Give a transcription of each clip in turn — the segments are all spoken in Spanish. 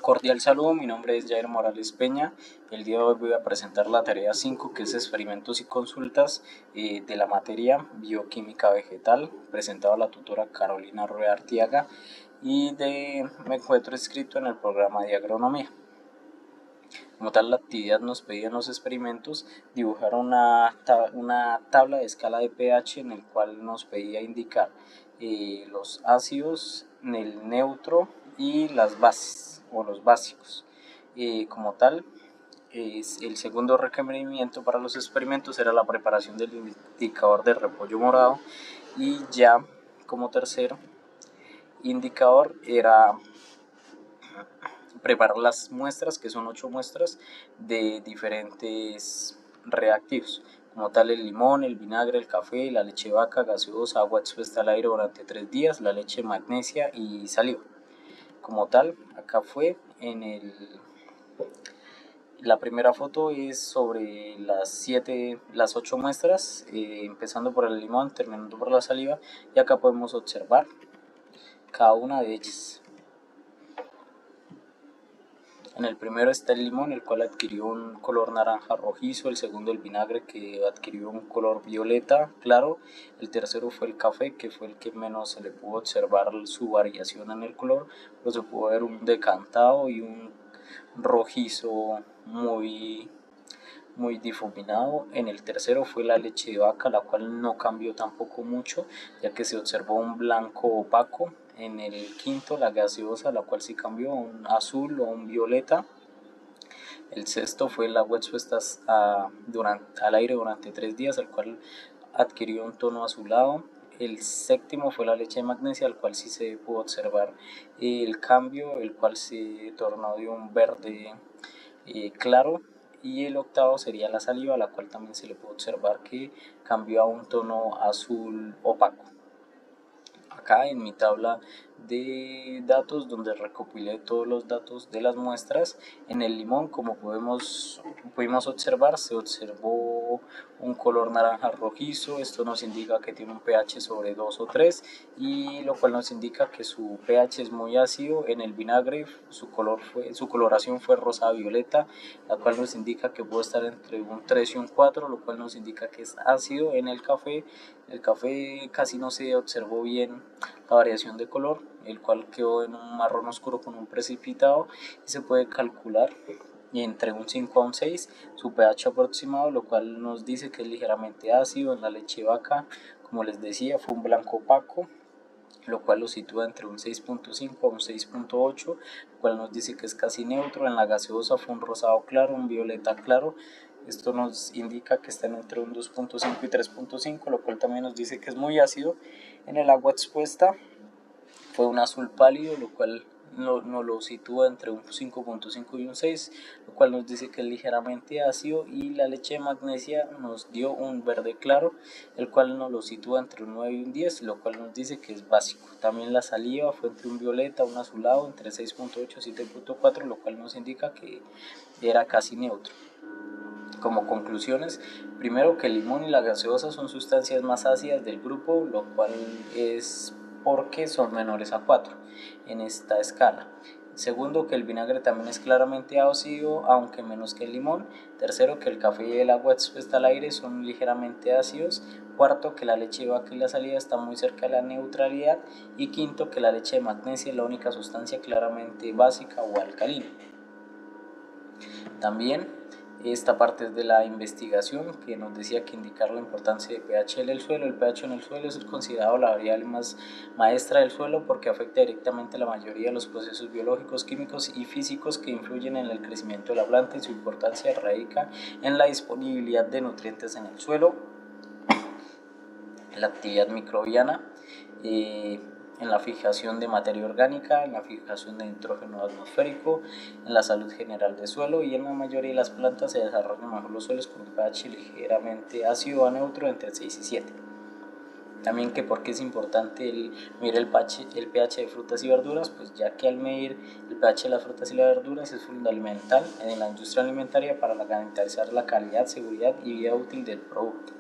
Cordial saludo, mi nombre es Jair Morales Peña. El día de hoy voy a presentar la tarea 5, que es experimentos y consultas de la materia bioquímica vegetal, presentado a la tutora Carolina Rueda Artiaga, y me encuentro inscrito en el programa de agronomía. Como tal, la actividad nos pedía en los experimentos dibujar una tabla de escala de pH en el cual nos pedía indicar los ácidos, el neutro y las bases o los básicos. Como tal, el segundo requerimiento para los experimentos era la preparación del indicador de repollo morado, y ya como tercer indicador era preparar las muestras, que son 8 muestras de diferentes reactivos, como tal el limón, el vinagre, el café, la leche de vaca, gaseosa, agua expuesta al aire durante 3 días, la leche de magnesia y saliva. Como tal, acá fue la primera foto es sobre las 8 muestras, empezando por el limón, terminando por la saliva, y acá podemos observar cada una de ellas. En el primero está el limón, el cual adquirió un color naranja rojizo. El segundo, el vinagre, que adquirió un color violeta claro. El tercero fue el café, que fue el que menos se le pudo observar su variación en el color, pero se pudo ver un decantado y un rojizo muy difuminado. En el tercero fue la leche de vaca, la cual no cambió tampoco mucho, ya que se observó un blanco opaco. En el quinto, la gaseosa, la cual sí cambió, un azul o un violeta. El sexto fue el agua expuesta al aire durante 3 días, el cual adquirió un tono azulado. El séptimo fue la leche de magnesia, al cual sí se pudo observar el cambio, el cual se tornó de un verde claro. Y el octavo sería la saliva, la cual también se le puede observar que cambió a un tono azul opaco. Acá en mi tabla de datos, donde recopilé todos los datos de las muestras, en el limón, como pudimos observar, se observó un color naranja rojizo. Esto nos indica que tiene un pH sobre 2 o 3, y lo cual nos indica que su pH es muy ácido. En el vinagre su coloración fue rosa violeta, la cual nos indica que puede estar entre un 3 y un 4, lo cual nos indica que es ácido. En el café casi no se observó bien la variación de color, el cual quedó en un marrón oscuro con un precipitado, y se puede calcular entre un 5 a un 6 su pH aproximado, lo cual nos dice que es ligeramente ácido. En la leche de vaca, como les decía, fue un blanco opaco, lo cual lo sitúa entre un 6.5 a un 6.8, lo cual nos dice que es casi neutro. En la gaseosa fue un rosado claro, un violeta claro. Esto nos indica que está entre un 2.5 y 3.5, lo cual también nos dice que es muy ácido. En el agua expuesta fue un azul pálido, lo cual nos lo sitúa entre un 5.5 y un 6, lo cual nos dice que es ligeramente ácido. Y la leche de magnesia nos dio un verde claro, el cual nos lo sitúa entre un 9 y un 10, lo cual nos dice que es básico. También la saliva fue entre un violeta, un azulado, entre 6.8 y 7.4, lo cual nos indica que era casi neutro. Como conclusiones, primero, que el limón y la gaseosa son sustancias más ácidas del grupo, lo cual es porque son menores a 4 en esta escala. Segundo, que el vinagre también es claramente ácido, aunque menos que el limón. Tercero, que el café y el agua expuesta al aire son ligeramente ácidos. Cuarto, que la leche de vaca y la saliva están muy cerca de la neutralidad. Y quinto, que la leche de magnesia es la única sustancia claramente básica o alcalina. También esta parte es de la investigación, que nos decía que indicar la importancia de pH en el suelo. El pH en el suelo es considerado la variable más maestra del suelo, porque afecta directamente a la mayoría de los procesos biológicos, químicos y físicos que influyen en el crecimiento de la planta, y su importancia radica en la disponibilidad de nutrientes en el suelo, en la actividad microbiana, en la fijación de materia orgánica, en la fijación de nitrógeno atmosférico, en la salud general del suelo. Y en la mayoría de las plantas se desarrollan mejor los suelos con un pH ligeramente ácido a neutro entre 6 y 7. También, que por qué es importante medir el pH de frutas y verduras, pues ya que al medir el pH de las frutas y las verduras es fundamental en la industria alimentaria para garantizar la calidad, seguridad y vida útil del producto.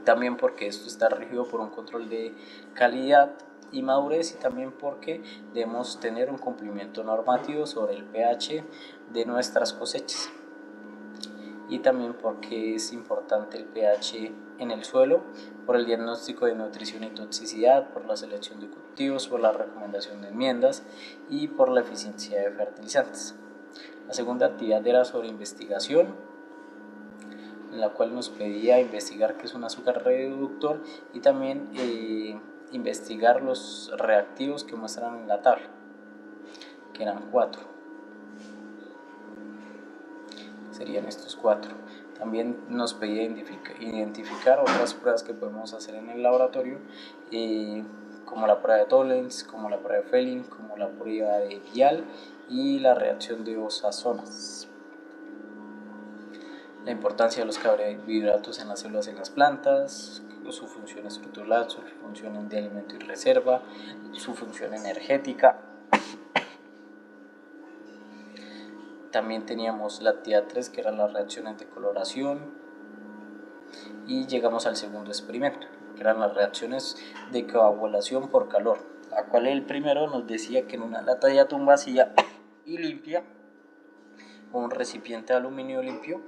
También porque esto está regido por un control de calidad y madurez, y también porque debemos tener un cumplimiento normativo sobre el pH de nuestras cosechas, y también porque es importante el pH en el suelo por el diagnóstico de nutrición y toxicidad, por la selección de cultivos, por la recomendación de enmiendas y por la eficiencia de fertilizantes. La segunda actividad era sobre investigación, en la cual nos pedía investigar qué es un azúcar reductor y también investigar los reactivos que muestran en la tabla, que eran 4. Serían estos 4. También nos pedía identificar otras pruebas que podemos hacer en el laboratorio, como la prueba de Tollens, como la prueba de Fehling, como la prueba de Vial y la reacción de ozonas. La importancia de los carbohidratos en las células en las plantas, su función estructural, su función de alimento y reserva, su función energética. También teníamos la actividad 3, que eran las reacciones de coloración, y llegamos al segundo experimento, que eran las reacciones de coagulación por calor, la cual el primero nos decía que en una lata de atún vacía y limpia, o un recipiente de aluminio limpio,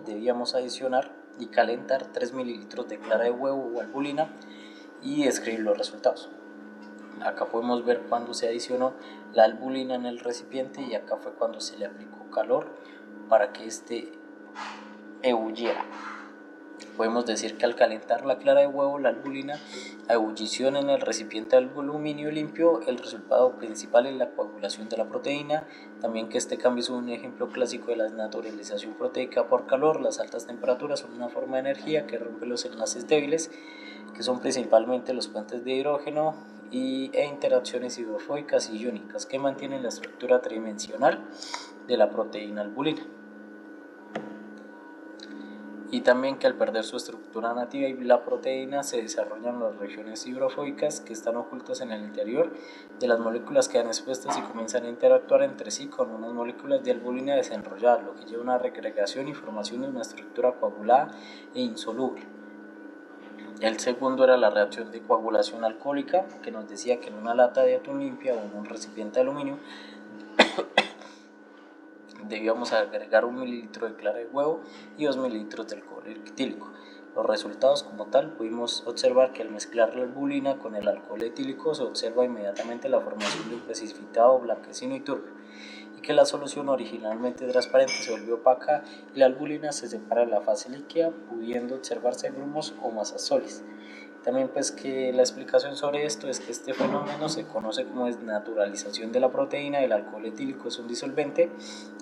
debíamos adicionar y calentar 3 mililitros de clara de huevo o albulina y escribir los resultados. Acá podemos ver cuando se adicionó la albulina en el recipiente, y acá fue cuando se le aplicó calor para que este ebulliera. Podemos decir que al calentar la clara de huevo, la albulina, a ebullición en el recipiente de aluminio limpio, el resultado principal es la coagulación de la proteína. También que este cambio es un ejemplo clásico de la naturalización proteica por calor. Las altas temperaturas son una forma de energía que rompe los enlaces débiles, que son principalmente los puentes de hidrógeno e interacciones hidrofóbicas y iónicas, que mantienen la estructura tridimensional de la proteína albulina. Y también que al perder su estructura nativa y la proteína, se desarrollan las regiones hidrofóbicas que están ocultas en el interior de las moléculas, que quedan expuestas y comienzan a interactuar entre sí con unas moléculas de albulina desenrolladas, lo que lleva a una regregación y formación de una estructura coagulada e insoluble. El segundo era la reacción de coagulación alcohólica, que nos decía que en una lata de atún limpia o en un recipiente de aluminio debíamos agregar 1 mililitro de clara de huevo y 2 mililitros de alcohol etílico. Los resultados como tal, pudimos observar que al mezclar la albulina con el alcohol etílico se observa inmediatamente la formación de un precipitado blanquecino y turbio, y que la solución, originalmente transparente, se volvió opaca y la albulina se separa de la fase líquida, pudiendo observarse grumos o masas sólidas. También pues que la explicación sobre esto es que este fenómeno se conoce como desnaturalización de la proteína. El alcohol etílico es un disolvente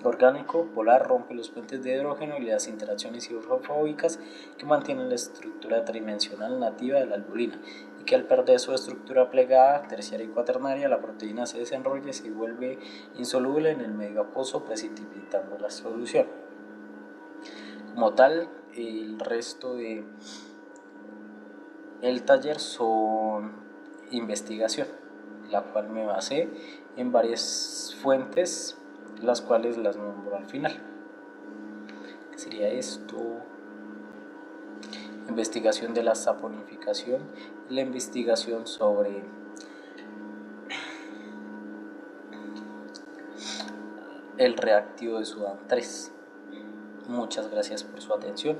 orgánico polar, rompe los puentes de hidrógeno y las interacciones hidrofóbicas que mantienen la estructura tridimensional nativa de la albulina, y que al perder su estructura plegada, terciaria y cuaternaria, la proteína se desenrolla y se vuelve insoluble en el medio acuoso, precipitando la solución. Como tal, el resto de el taller son investigación, la cual me basé en varias fuentes, las cuales las nombro al final. ¿Qué sería esto? Investigación de la saponificación, la investigación sobre el reactivo de Sudán 3. Muchas gracias por su atención.